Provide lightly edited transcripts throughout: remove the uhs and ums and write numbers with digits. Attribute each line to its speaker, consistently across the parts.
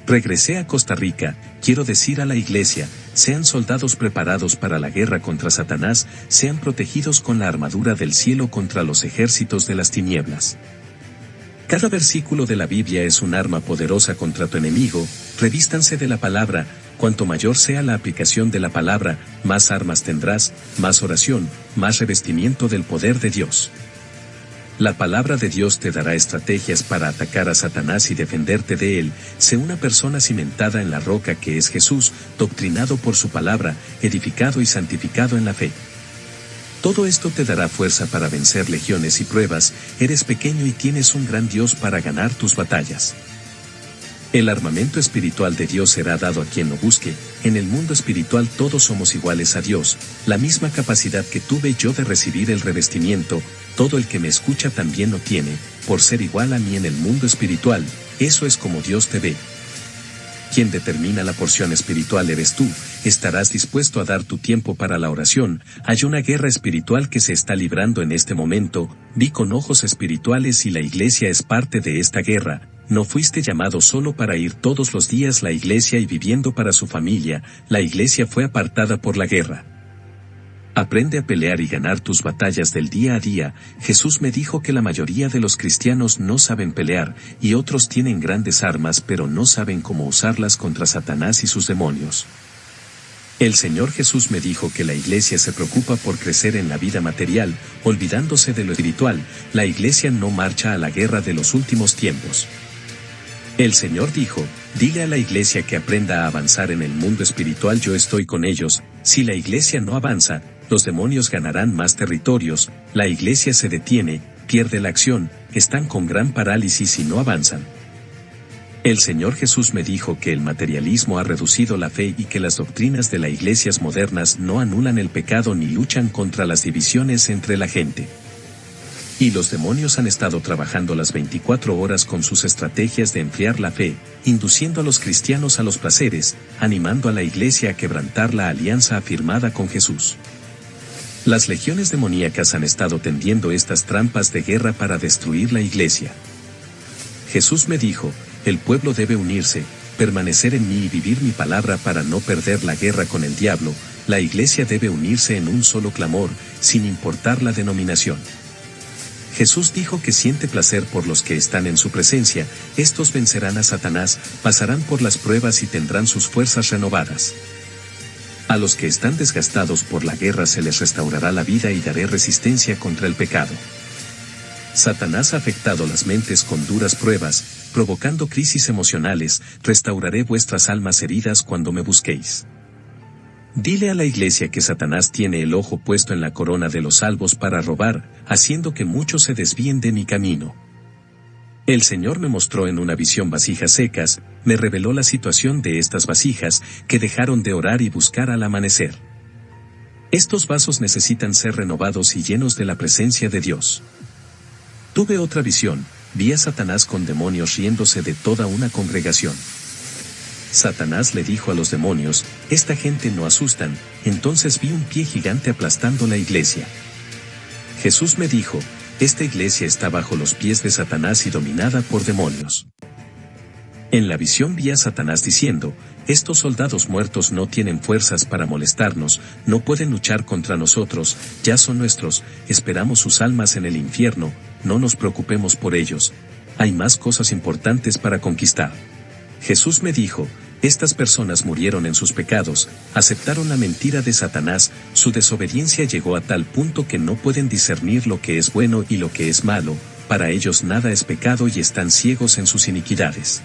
Speaker 1: Regresé a Costa Rica, quiero decir a la iglesia, sean soldados preparados para la guerra contra Satanás, sean protegidos con la armadura del cielo contra los ejércitos de las tinieblas. Cada versículo de la Biblia es un arma poderosa contra tu enemigo, revístanse de la palabra, cuanto mayor sea la aplicación de la palabra, más armas tendrás, más oración, más revestimiento del poder de Dios. La palabra de Dios te dará estrategias para atacar a Satanás y defenderte de él. Sé una persona cimentada en la roca que es Jesús, doctrinado por su palabra, edificado y santificado en la fe. Todo esto te dará fuerza para vencer legiones y pruebas. Eres pequeño y tienes un gran Dios para ganar tus batallas. El armamento espiritual de Dios será dado a quien lo busque. En el mundo espiritual todos somos iguales a Dios, la misma capacidad que tuve yo de recibir el revestimiento, todo el que me escucha también lo tiene, por ser igual a mí en el mundo espiritual. Eso es como Dios te ve. Quien determina la porción espiritual eres tú. Estarás dispuesto a dar tu tiempo para la oración. Hay una guerra espiritual que se está librando en este momento. Vi con ojos espirituales y la iglesia es parte de esta guerra. No fuiste llamado solo para ir todos los días a la iglesia y viviendo para su familia. La iglesia fue apartada por la guerra. Aprende a pelear y ganar tus batallas del día a día. Jesús me dijo que la mayoría de los cristianos no saben pelear, y otros tienen grandes armas pero no saben cómo usarlas contra Satanás y sus demonios. El Señor Jesús me dijo que la iglesia se preocupa por crecer en la vida material, olvidándose de lo espiritual. La iglesia no marcha a la guerra de los últimos tiempos. El Señor dijo, dile a la iglesia que aprenda a avanzar en el mundo espiritual, yo estoy con ellos. Si la iglesia no avanza, los demonios ganarán más territorios, la iglesia se detiene, pierde la acción, están con gran parálisis y no avanzan. El Señor Jesús me dijo que el materialismo ha reducido la fe y que las doctrinas de las iglesias modernas no anulan el pecado ni luchan contra las divisiones entre la gente. Y los demonios han estado trabajando las 24 horas con sus estrategias de enfriar la fe, induciendo a los cristianos a los placeres, animando a la iglesia a quebrantar la alianza afirmada con Jesús. Las legiones demoníacas han estado tendiendo estas trampas de guerra para destruir la iglesia. Jesús me dijo, el pueblo debe unirse, permanecer en mí y vivir mi palabra para no perder la guerra con el diablo. La iglesia debe unirse en un solo clamor, sin importar la denominación. Jesús dijo que siente placer por los que están en su presencia, estos vencerán a Satanás, pasarán por las pruebas y tendrán sus fuerzas renovadas. A los que están desgastados por la guerra se les restaurará la vida y daré resistencia contra el pecado. Satanás ha afectado las mentes con duras pruebas, provocando crisis emocionales. Restauraré vuestras almas heridas cuando me busquéis. Dile a la iglesia que Satanás tiene el ojo puesto en la corona de los salvos para robar, haciendo que muchos se desvíen de mi camino. El Señor me mostró en una visión vasijas secas, me reveló la situación de estas vasijas, que dejaron de orar y buscar al amanecer. Estos vasos necesitan ser renovados y llenos de la presencia de Dios. Tuve otra visión, vi a Satanás con demonios riéndose de toda una congregación. Satanás le dijo a los demonios, esta gente no asustan, entonces vi un pie gigante aplastando la iglesia. Jesús me dijo, esta iglesia está bajo los pies de Satanás y dominada por demonios. En la visión vi a Satanás diciendo, estos soldados muertos no tienen fuerzas para molestarnos, no pueden luchar contra nosotros, ya son nuestros, esperamos sus almas en el infierno, no nos preocupemos por ellos, hay más cosas importantes para conquistar. Jesús me dijo, estas personas murieron en sus pecados, aceptaron la mentira de Satanás, su desobediencia llegó a tal punto que no pueden discernir lo que es bueno y lo que es malo, para ellos nada es pecado y están ciegos en sus iniquidades.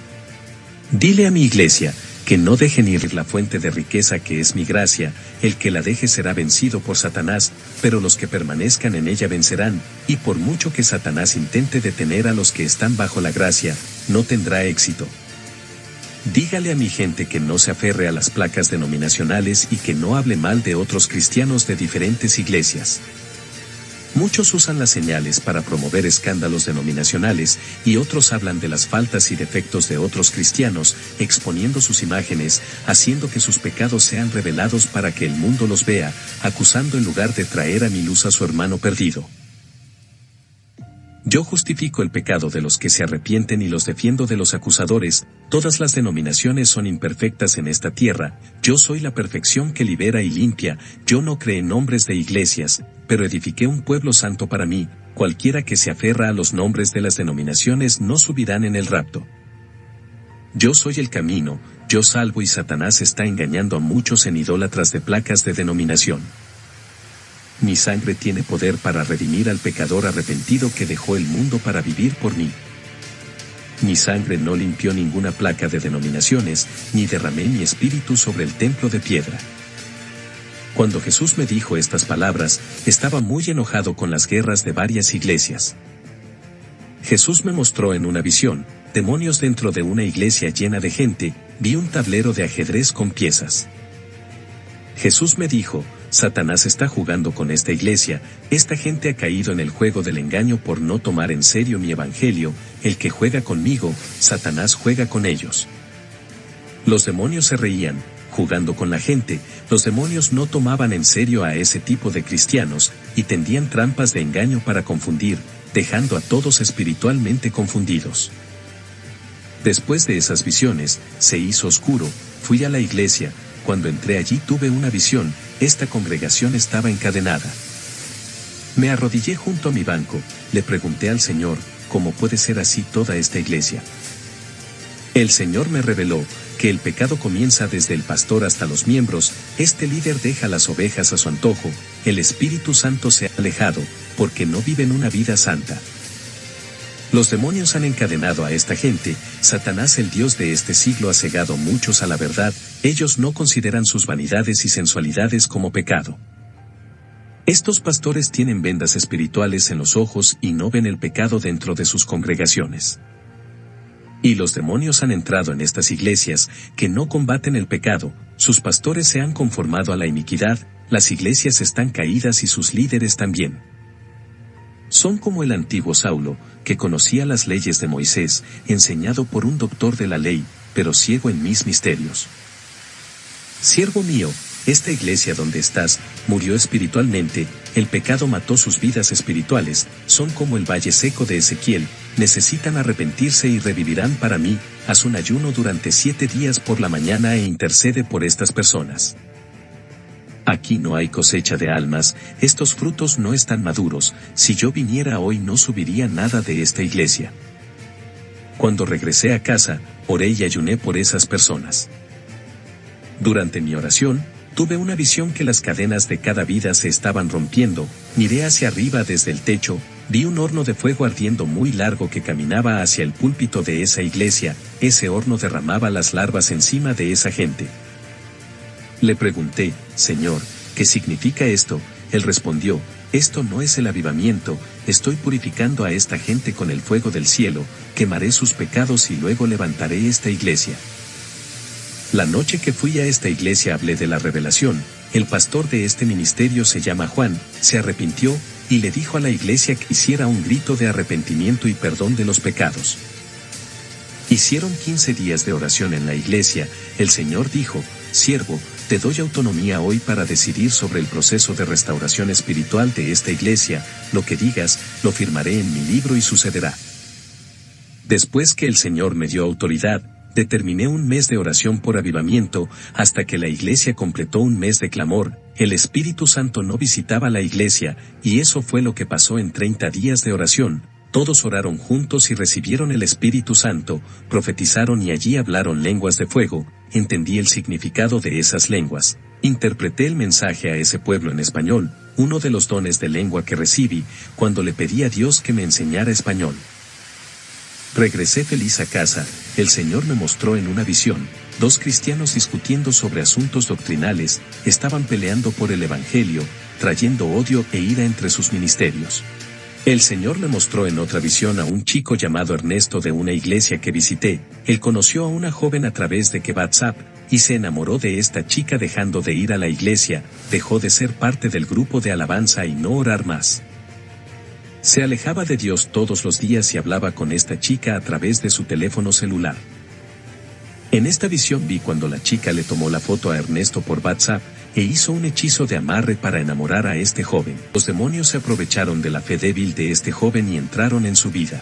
Speaker 1: Dile a mi iglesia, que no dejen ir la fuente de riqueza que es mi gracia, el que la deje será vencido por Satanás, pero los que permanezcan en ella vencerán, y por mucho que Satanás intente detener a los que están bajo la gracia, no tendrá éxito. Dígale a mi gente que no se aferre a las placas denominacionales y que no hable mal de otros cristianos de diferentes iglesias. Muchos usan las señales para promover escándalos denominacionales y otros hablan de las faltas y defectos de otros cristianos, exponiendo sus imágenes, haciendo que sus pecados sean revelados para que el mundo los vea, acusando en lugar de traer a mi luz a su hermano perdido. Yo justifico el pecado de los que se arrepienten y los defiendo de los acusadores. Todas las denominaciones son imperfectas en esta tierra, yo soy la perfección que libera y limpia, yo no creé nombres de iglesias, pero edifiqué un pueblo santo para mí, cualquiera que se aferra a los nombres de las denominaciones no subirán en el rapto. Yo soy el camino, yo salvo y Satanás está engañando a muchos en idólatras de placas de denominación. Mi sangre tiene poder para redimir al pecador arrepentido que dejó el mundo para vivir por mí. Mi sangre no limpió ninguna placa de denominaciones, ni derramé mi espíritu sobre el templo de piedra. Cuando Jesús me dijo estas palabras, estaba muy enojado con las guerras de varias iglesias. Jesús me mostró en una visión, demonios dentro de una iglesia llena de gente, vi un tablero de ajedrez con piezas. Jesús me dijo, Satanás está jugando con esta iglesia, esta gente ha caído en el juego del engaño por no tomar en serio mi evangelio, el que juega conmigo, Satanás juega con ellos. Los demonios se reían, jugando con la gente, los demonios no tomaban en serio a ese tipo de cristianos, y tendían trampas de engaño para confundir, dejando a todos espiritualmente confundidos. Después de esas visiones, se hizo oscuro, fui a la iglesia, cuando entré allí tuve una visión, esta congregación estaba encadenada. Me arrodillé junto a mi banco, le pregunté al Señor, ¿cómo puede ser así toda esta iglesia? El Señor me reveló, que el pecado comienza desde el pastor hasta los miembros, este líder deja las ovejas a su antojo, el Espíritu Santo se ha alejado, porque no viven una vida santa. Los demonios han encadenado a esta gente, Satanás el Dios de este siglo ha cegado muchos a la verdad, ellos no consideran sus vanidades y sensualidades como pecado. Estos pastores tienen vendas espirituales en los ojos y no ven el pecado dentro de sus congregaciones. Y los demonios han entrado en estas iglesias, que no combaten el pecado, sus pastores se han conformado a la iniquidad, las iglesias están caídas y sus líderes también. Son como el antiguo Saulo, que conocía las leyes de Moisés, enseñado por un doctor de la ley, pero ciego en mis misterios. Siervo mío, esta iglesia donde estás, murió espiritualmente, el pecado mató sus vidas espirituales, son como el valle seco de Ezequiel, necesitan arrepentirse y revivirán para mí, haz un ayuno durante 7 días por la mañana e intercede por estas personas. Aquí no hay cosecha de almas, estos frutos no están maduros, si yo viniera hoy no subiría nada de esta iglesia. Cuando regresé a casa, oré y ayuné por esas personas. Durante mi oración, tuve una visión que las cadenas de cada vida se estaban rompiendo, miré hacia arriba desde el techo, vi un horno de fuego ardiendo muy largo que caminaba hacia el púlpito de esa iglesia, ese horno derramaba las larvas encima de esa gente. Le pregunté, Señor, ¿qué significa esto? Él respondió, esto no es el avivamiento, estoy purificando a esta gente con el fuego del cielo, quemaré sus pecados y luego levantaré esta iglesia. La noche que fui a esta iglesia hablé de la revelación, el pastor de este ministerio se llama Juan, se arrepintió, y le dijo a la iglesia que hiciera un grito de arrepentimiento y perdón de los pecados. Hicieron 15 días de oración en la iglesia, el Señor dijo, siervo, te doy autonomía hoy para decidir sobre el proceso de restauración espiritual de esta iglesia, lo que digas, lo firmaré en mi libro y sucederá. Después que el Señor me dio autoridad, determiné un mes de oración por avivamiento, hasta que la iglesia completó un mes de clamor, el Espíritu Santo no visitaba la iglesia, y eso fue lo que pasó en 30 días de oración. Todos oraron juntos y recibieron el Espíritu Santo, profetizaron y allí hablaron lenguas de fuego, entendí el significado de esas lenguas, interpreté el mensaje a ese pueblo en español, uno de los dones de lengua que recibí, cuando le pedí a Dios que me enseñara español. Regresé feliz a casa, el Señor me mostró en una visión, 2 cristianos discutiendo sobre asuntos doctrinales, estaban peleando por el Evangelio, trayendo odio e ira entre sus ministerios. El Señor me mostró en otra visión a un chico llamado Ernesto de una iglesia que visité, él conoció a una joven a través de WhatsApp, y se enamoró de esta chica dejando de ir a la iglesia, dejó de ser parte del grupo de alabanza y no orar más. Se alejaba de Dios todos los días y hablaba con esta chica a través de su teléfono celular. En esta visión vi cuando la chica le tomó la foto a Ernesto por WhatsApp, e hizo un hechizo de amarre para enamorar a este joven. Los demonios se aprovecharon de la fe débil de este joven y entraron en su vida.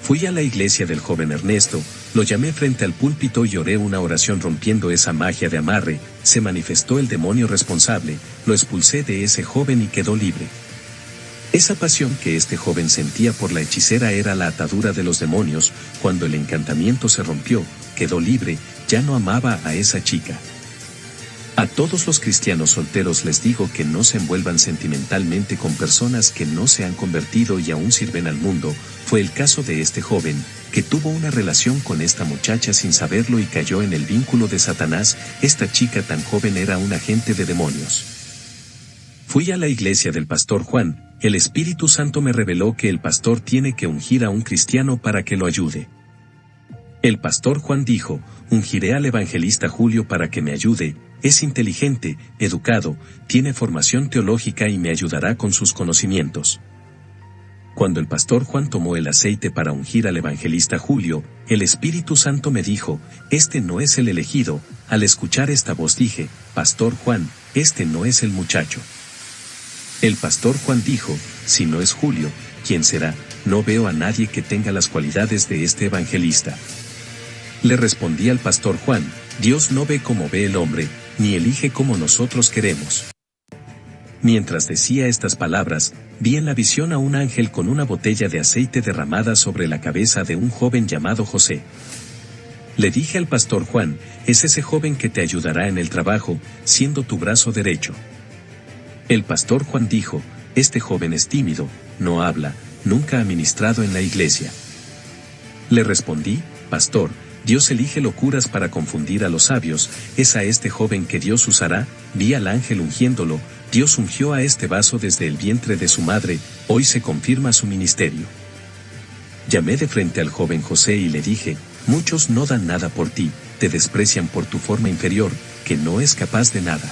Speaker 1: Fui a la iglesia del joven Ernesto, lo llamé frente al púlpito y oré una oración rompiendo esa magia de amarre, se manifestó el demonio responsable, lo expulsé de ese joven y quedó libre. Esa pasión que este joven sentía por la hechicera era la atadura de los demonios. Cuando el encantamiento se rompió, quedó libre, ya no amaba a esa chica. A todos los cristianos solteros les digo que no se envuelvan sentimentalmente con personas que no se han convertido y aún sirven al mundo. Fue el caso de este joven, que tuvo una relación con esta muchacha sin saberlo y cayó en el vínculo de Satanás. Esta chica tan joven era un agente de demonios. Fui a la iglesia del pastor Juan, el Espíritu Santo me reveló que el pastor tiene que ungir a un cristiano para que lo ayude. El pastor Juan dijo, ungiré al evangelista Julio para que me ayude, es inteligente, educado, tiene formación teológica y me ayudará con sus conocimientos. Cuando el pastor Juan tomó el aceite para ungir al evangelista Julio, el Espíritu Santo me dijo, este no es el elegido. Al escuchar esta voz dije, pastor Juan, este no es el muchacho. El pastor Juan dijo, si no es Julio, ¿quién será? No veo a nadie que tenga las cualidades de este evangelista. Le respondí al pastor Juan, Dios no ve como ve el hombre, ni elige como nosotros queremos. Mientras decía estas palabras, vi en la visión a un ángel con una botella de aceite derramada sobre la cabeza de un joven llamado José. Le dije al pastor Juan, es ese joven que te ayudará en el trabajo, siendo tu brazo derecho. El pastor Juan dijo, este joven es tímido, no habla, nunca ha ministrado en la iglesia. Le respondí, pastor, Dios elige locuras para confundir a los sabios, es a este joven que Dios usará. Vi al ángel ungiéndolo, Dios ungió a este vaso desde el vientre de su madre, hoy se confirma su ministerio. Llamé de frente al joven José y le dije, muchos no dan nada por ti, te desprecian por tu forma inferior, que no es capaz de nada.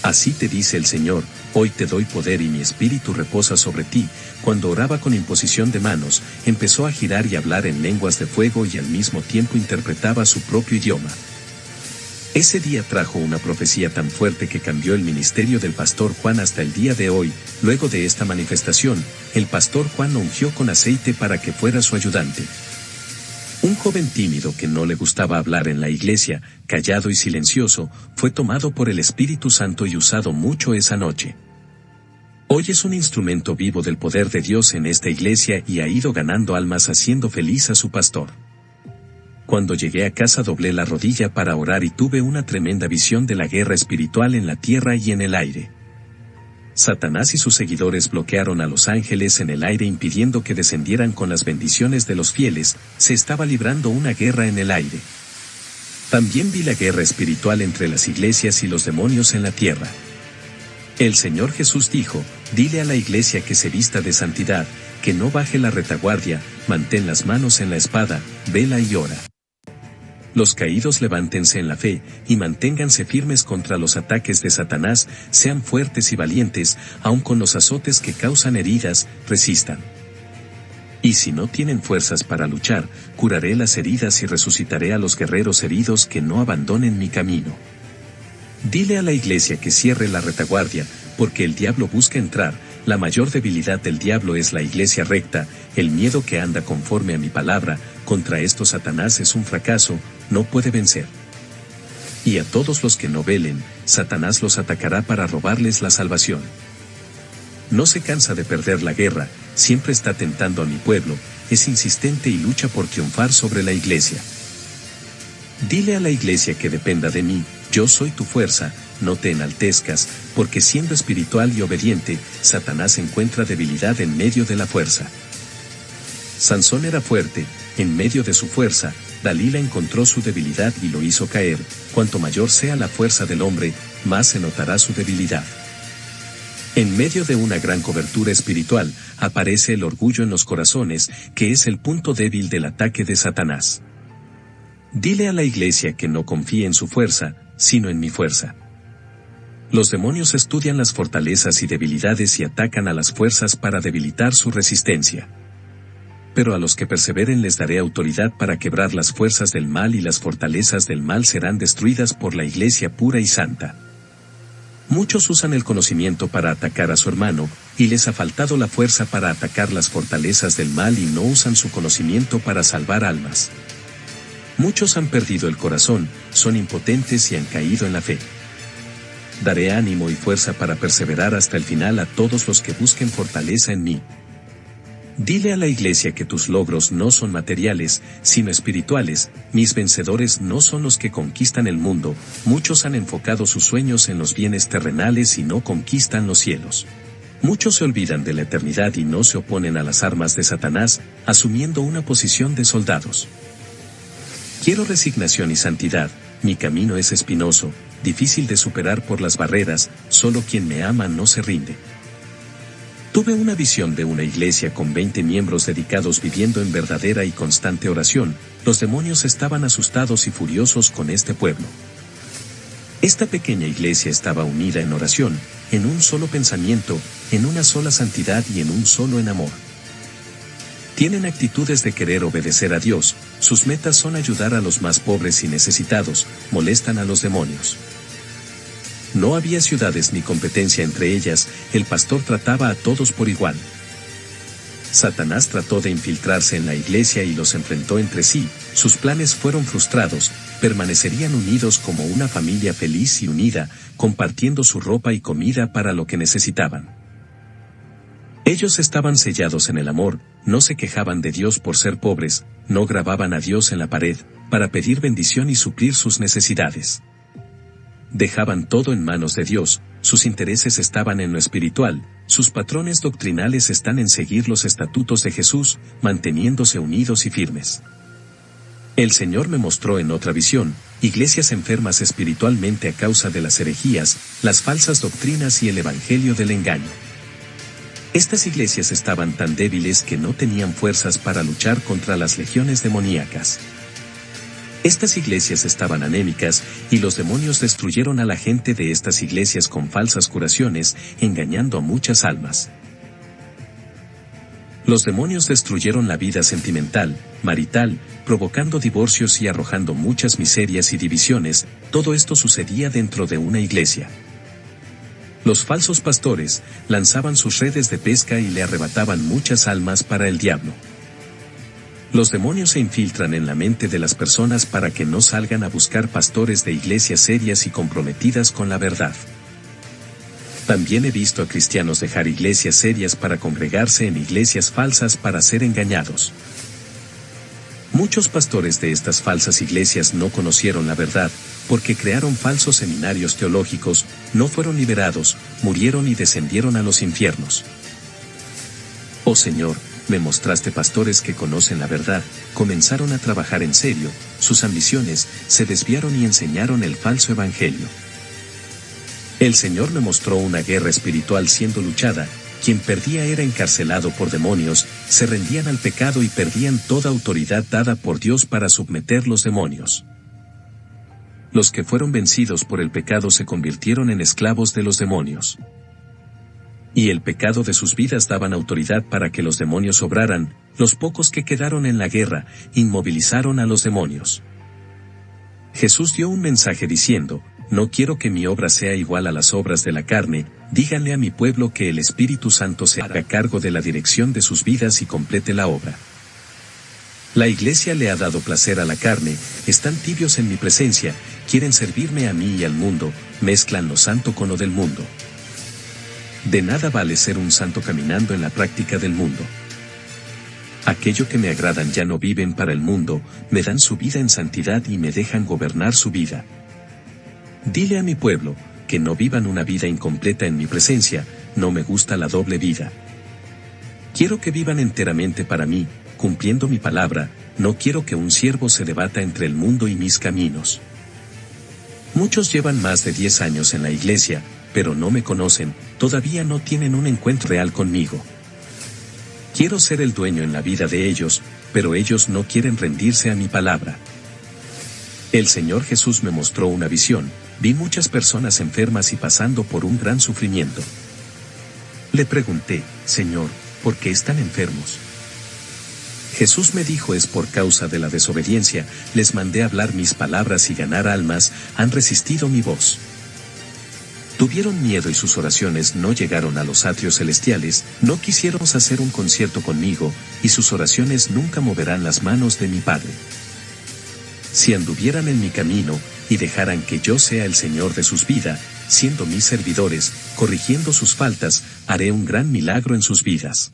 Speaker 1: Así te dice el Señor, hoy te doy poder y mi espíritu reposa sobre ti. Cuando oraba con imposición de manos, empezó a girar y hablar en lenguas de fuego y al mismo tiempo interpretaba su propio idioma. Ese día trajo una profecía tan fuerte que cambió el ministerio del pastor Juan hasta el día de hoy. Luego de esta manifestación, el pastor Juan lo ungió con aceite para que fuera su ayudante. Un joven tímido que no le gustaba hablar en la iglesia, callado y silencioso, fue tomado por el Espíritu Santo y usado mucho esa noche. Hoy es un instrumento vivo del poder de Dios en esta iglesia y ha ido ganando almas haciendo feliz a su pastor. Cuando llegué a casa doblé la rodilla para orar y tuve una tremenda visión de la guerra espiritual en la tierra y en el aire. Satanás y sus seguidores bloquearon a los ángeles en el aire impidiendo que descendieran con las bendiciones de los fieles, se estaba librando una guerra en el aire. También vi la guerra espiritual entre las iglesias y los demonios en la tierra. El Señor Jesús dijo, dile a la iglesia que se vista de santidad, que no baje la retaguardia, mantén las manos en la espada, vela y ora. Los caídos levántense en la fe, y manténganse firmes contra los ataques de Satanás, sean fuertes y valientes, aun con los azotes que causan heridas, resistan. Y si no tienen fuerzas para luchar, curaré las heridas y resucitaré a los guerreros heridos que no abandonen mi camino. Dile a la iglesia que cierre la retaguardia, porque el diablo busca entrar. La mayor debilidad del diablo es la iglesia recta, el miedo que anda conforme a mi palabra, contra esto Satanás es un fracaso, no puede vencer. Y a todos los que no velen, Satanás los atacará para robarles la salvación. No se cansa de perder la guerra, siempre está tentando a mi pueblo, es insistente y lucha por triunfar sobre la iglesia. Dile a la iglesia que dependa de mí, yo soy tu fuerza, no te enaltezcas, porque siendo espiritual y obediente, Satanás encuentra debilidad en medio de la fuerza. Sansón era fuerte, en medio de su fuerza, Dalila encontró su debilidad y lo hizo caer. Cuanto mayor sea la fuerza del hombre, más se notará su debilidad. En medio de una gran cobertura espiritual, aparece el orgullo en los corazones, que es el punto débil del ataque de Satanás. Dile a la iglesia que no confíe en su fuerza, sino en mi fuerza. Los demonios estudian las fortalezas y debilidades y atacan a las fuerzas para debilitar su resistencia. pero a los que perseveren les daré autoridad para quebrar las fuerzas del mal y las fortalezas del mal serán destruidas por la Iglesia pura y santa. Muchos usan el conocimiento para atacar a su hermano, y les ha faltado la fuerza para atacar las fortalezas del mal y no usan su conocimiento para salvar almas. Muchos han perdido el corazón, son impotentes y han caído en la fe. Daré ánimo y fuerza para perseverar hasta el final a todos los que busquen fortaleza en mí. Dile a la Iglesia que tus logros no son materiales, sino espirituales. Mis vencedores no son los que conquistan el mundo. Muchos han enfocado sus sueños en los bienes terrenales y no conquistan los cielos. Muchos se olvidan de la eternidad y no se oponen a las armas de Satanás, asumiendo una posición de soldados. Quiero resignación y santidad. Mi camino es espinoso, difícil de superar por las barreras. Solo quien me ama no se rinde. Tuve una visión de una iglesia con 20 miembros dedicados viviendo en verdadera y constante oración. Los demonios estaban asustados y furiosos con este pueblo. Esta pequeña iglesia estaba unida en oración, en un solo pensamiento, en una sola santidad y en un solo en amor. Tienen actitudes de querer obedecer a Dios, sus metas son ayudar a los más pobres y necesitados, molestan a los demonios. No había ciudades ni competencia entre ellas, el pastor trataba a todos por igual. Satanás trató de infiltrarse en la iglesia y los enfrentó entre sí, sus planes fueron frustrados, permanecerían unidos como una familia feliz y unida, compartiendo su ropa y comida para lo que necesitaban. Ellos estaban sellados en el amor, no se quejaban de Dios por ser pobres, no grababan a Dios en la pared, para pedir bendición y suplir sus necesidades. Dejaban todo en manos de Dios, sus intereses estaban en lo espiritual, sus patrones doctrinales están en seguir los estatutos de Jesús, manteniéndose unidos y firmes. El Señor me mostró en otra visión, iglesias enfermas espiritualmente a causa de las herejías, las falsas doctrinas y el evangelio del engaño. Estas iglesias estaban tan débiles que no tenían fuerzas para luchar contra las legiones demoníacas. Estas iglesias estaban anémicas, y los demonios destruyeron a la gente de estas iglesias con falsas curaciones, engañando a muchas almas. Los demonios destruyeron la vida sentimental, marital, provocando divorcios y arrojando muchas miserias y divisiones. Todo esto sucedía dentro de una iglesia. Los falsos pastores lanzaban sus redes de pesca y le arrebataban muchas almas para el diablo. Los demonios se infiltran en la mente de las personas para que no salgan a buscar pastores de iglesias serias y comprometidas con la verdad. También he visto a cristianos dejar iglesias serias para congregarse en iglesias falsas para ser engañados. Muchos pastores de estas falsas iglesias no conocieron la verdad, porque crearon falsos seminarios teológicos, no fueron liberados, murieron y descendieron a los infiernos. Oh Señor, me mostraste pastores que conocen la verdad, comenzaron a trabajar en serio, sus ambiciones se desviaron y enseñaron el falso evangelio. El Señor me mostró una guerra espiritual siendo luchada, quien perdía era encarcelado por demonios, se rendían al pecado y perdían toda autoridad dada por Dios para someter los demonios. Los que fueron vencidos por el pecado se convirtieron en esclavos de los demonios. Y el pecado de sus vidas daban autoridad para que los demonios obraran. Los pocos que quedaron en la guerra, inmovilizaron a los demonios. Jesús dio un mensaje diciendo, no quiero que mi obra sea igual a las obras de la carne, díganle a mi pueblo que el Espíritu Santo se haga cargo de la dirección de sus vidas y complete la obra. La iglesia le ha dado placer a la carne, están tibios en mi presencia, quieren servirme a mí y al mundo, mezclan lo santo con lo del mundo. De nada vale ser un santo caminando en la práctica del mundo. Aquello que me agradan ya no viven para el mundo, me dan su vida en santidad y me dejan gobernar su vida. Dile a mi pueblo, que no vivan una vida incompleta en mi presencia, no me gusta la doble vida. Quiero que vivan enteramente para mí, cumpliendo mi palabra, no quiero que un siervo se debata entre el mundo y mis caminos. Muchos llevan más de 10 años en la iglesia, pero no me conocen, todavía no tienen un encuentro real conmigo. Quiero ser el dueño en la vida de ellos, pero ellos no quieren rendirse a mi palabra. El Señor Jesús me mostró una visión, vi muchas personas enfermas y pasando por un gran sufrimiento. Le pregunté, Señor, ¿por qué están enfermos? Jesús me dijo: es por causa de la desobediencia, les mandé hablar mis palabras y ganar almas, han resistido mi voz. Tuvieron miedo y sus oraciones no llegaron a los atrios celestiales, no quisieron hacer un concierto conmigo, y sus oraciones nunca moverán las manos de mi Padre. Si anduvieran en mi camino, y dejaran que yo sea el Señor de sus vidas, siendo mis servidores, corrigiendo sus faltas, haré un gran milagro en sus vidas.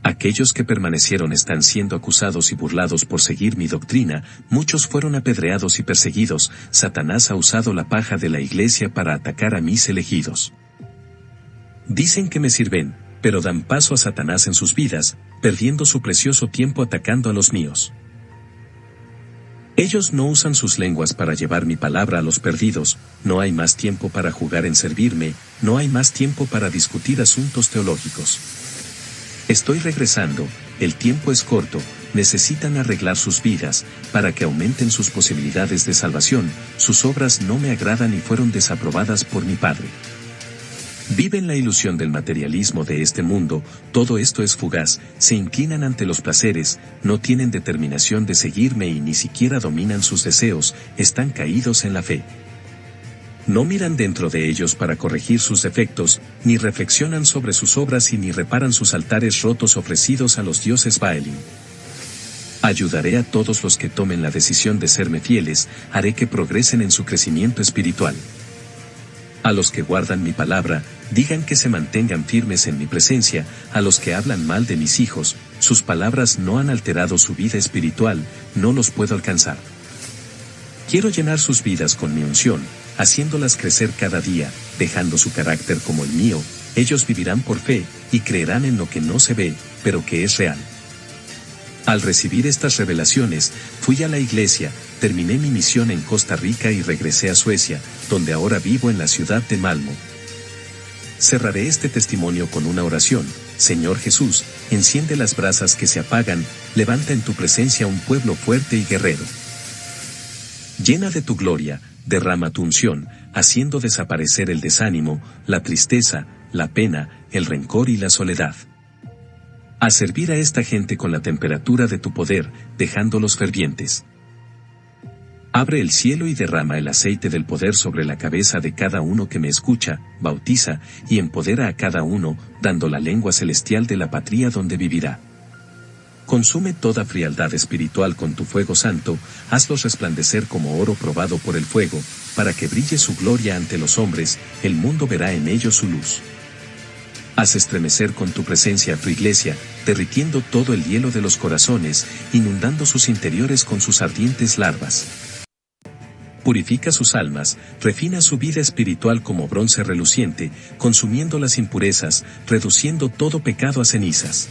Speaker 1: Aquellos que permanecieron están siendo acusados y burlados por seguir mi doctrina, muchos fueron apedreados y perseguidos. Satanás ha usado la paja de la iglesia para atacar a mis elegidos. Dicen que me sirven, pero dan paso a Satanás en sus vidas, perdiendo su precioso tiempo atacando a los míos. Ellos no usan sus lenguas para llevar mi palabra a los perdidos, no hay más tiempo para jugar en servirme, no hay más tiempo para discutir asuntos teológicos. Estoy regresando, el tiempo es corto, necesitan arreglar sus vidas, para que aumenten sus posibilidades de salvación, sus obras no me agradan y fueron desaprobadas por mi Padre. Viven la ilusión del materialismo de este mundo, todo esto es fugaz, se inclinan ante los placeres, no tienen determinación de seguirme y ni siquiera dominan sus deseos, están caídos en la fe. No miran dentro de ellos para corregir sus defectos, ni reflexionan sobre sus obras y ni reparan sus altares rotos ofrecidos a los dioses Baalim. Ayudaré a todos los que tomen la decisión de serme fieles, haré que progresen en su crecimiento espiritual. A los que guardan mi palabra, digan que se mantengan firmes en mi presencia, a los que hablan mal de mis hijos, sus palabras no han alterado su vida espiritual, no los puedo alcanzar. Quiero llenar sus vidas con mi unción, haciéndolas crecer cada día, dejando su carácter como el mío, ellos vivirán por fe, y creerán en lo que no se ve, pero que es real. Al recibir estas revelaciones, fui a la iglesia, terminé mi misión en Costa Rica y regresé a Suecia, donde ahora vivo en la ciudad de Malmö. Cerraré este testimonio con una oración. Señor Jesús, enciende las brasas que se apagan, levanta en tu presencia un pueblo fuerte y guerrero. Llena de tu gloria, derrama tu unción, haciendo desaparecer el desánimo, la tristeza, la pena, el rencor y la soledad. A servir a esta gente con la temperatura de tu poder, dejándolos fervientes. Abre el cielo y derrama el aceite del poder sobre la cabeza de cada uno que me escucha, bautiza, y empodera a cada uno, dando la lengua celestial de la patria donde vivirá. Consume toda frialdad espiritual con tu fuego santo, hazlos resplandecer como oro probado por el fuego, para que brille su gloria ante los hombres, el mundo verá en ellos su luz. Haz estremecer con tu presencia a tu iglesia, derritiendo todo el hielo de los corazones, inundando sus interiores con sus ardientes larvas. Purifica sus almas, refina su vida espiritual como bronce reluciente, consumiendo las impurezas, reduciendo todo pecado a cenizas.